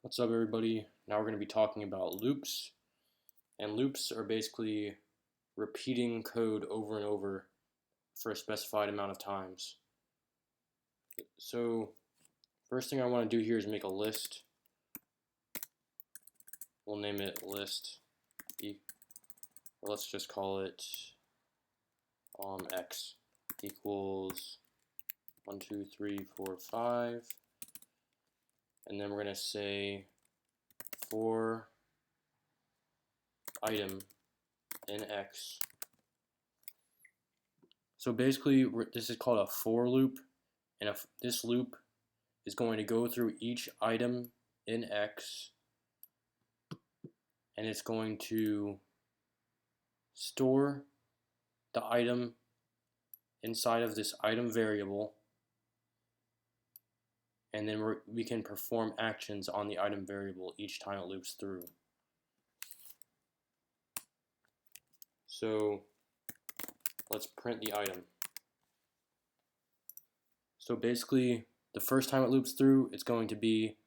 What's up, everybody? Now we're going to be talking about loops. And loops are basically repeating code over and over for a specified amount of times. So first thing I want to do here is make a list. We'll name it list. Let's just call it x equals 1, 2, 3, 4, 5. And then we're going to say for item in x. So basically this is called a for loop, and this loop is going to go through each item in x, and it's going to store the item inside of this item variable, and then we can perform actions on the item variable each time it loops through. So let's print the item. So basically the first time it loops through, it's going to be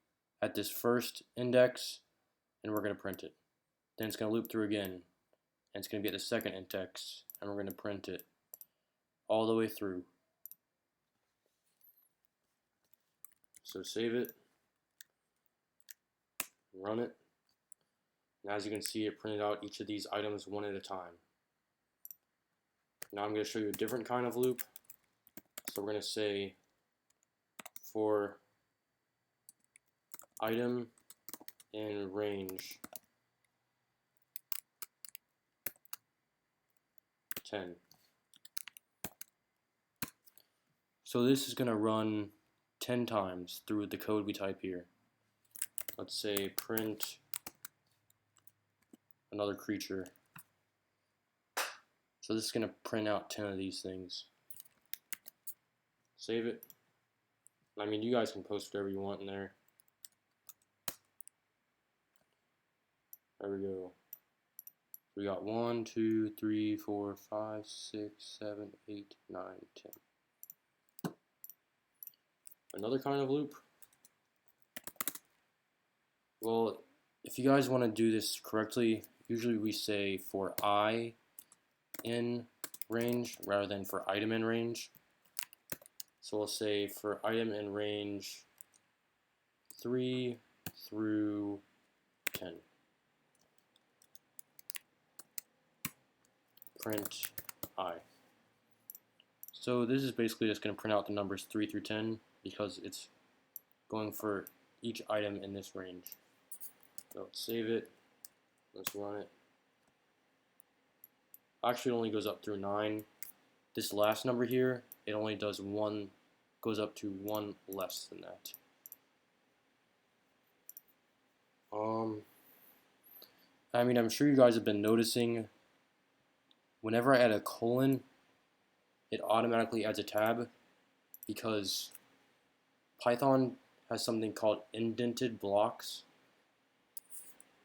at this first index, and we're going to print it. Then it's going to loop through again, and it's going to be at the second index, and we're going to print it all the way through. So save it, run it, and as you can see, it printed out each of these items one at a time. Now I'm going to show you a different kind of loop. So we're going to say for item in range 10. So this is going to run 10 times through the code we type here. Let's say print another creature. So this is going to print out 10 of these things. Save it. I mean, you guys can post whatever you want in there. There we go. We got 1, 2, 3, 4, 5, 6, 7, 8, 9, 10. Another kind of loop. Well, if you guys want to do this correctly, usually we say for I in range rather than for item in range. So we'll say for item in range 3 through 10. Print I. So this is basically just going to print out the numbers 3 through 10 because it's going for each item in this range. So let's save it. Let's run it. Actually, it only goes up through 9. This last number here, it only does 1, goes up to 1 less than that. I mean, I'm sure you guys have been noticing whenever I add a colon, it automatically adds a tab because Python has something called indented blocks.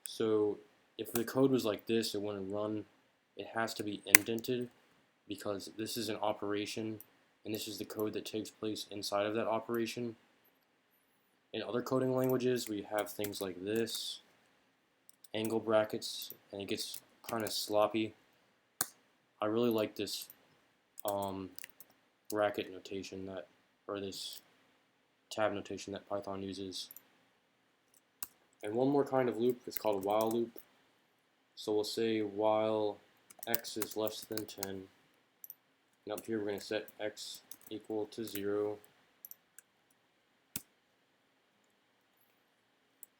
So if the code was like this, it wouldn't run. It has to be indented because this is an operation and this is the code that takes place inside of that operation. In other coding languages, we have things like this, angle brackets, and it gets kind of sloppy. I really like this bracket notation or this tab notation that Python uses. And one more kind of loop is called a while loop. So we'll say while x is less than 10, and up here we're going to set x equal to 0.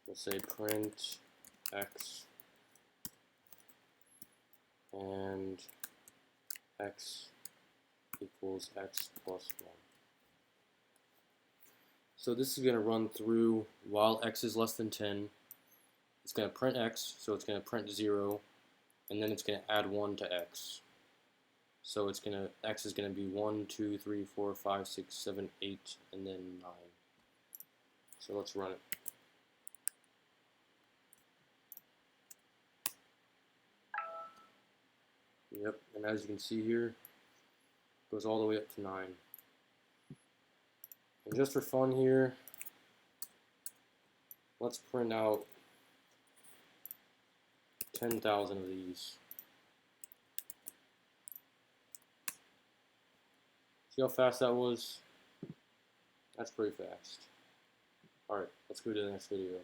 We'll say print x and x equals x plus 1. So this is going to run through while x is less than 10. It's going to print x, so it's going to print 0, and then it's going to add 1 to x. So it's going to x is going to be 1, 2, 3, 4, 5, 6, 7, 8, and then 9. So let's run it. Yep, and as you can see here, it goes all the way up to 9. And just for fun here, Let's print out 10,000 of these. See how fast that was? That's pretty fast. Alright, let's go to the next video.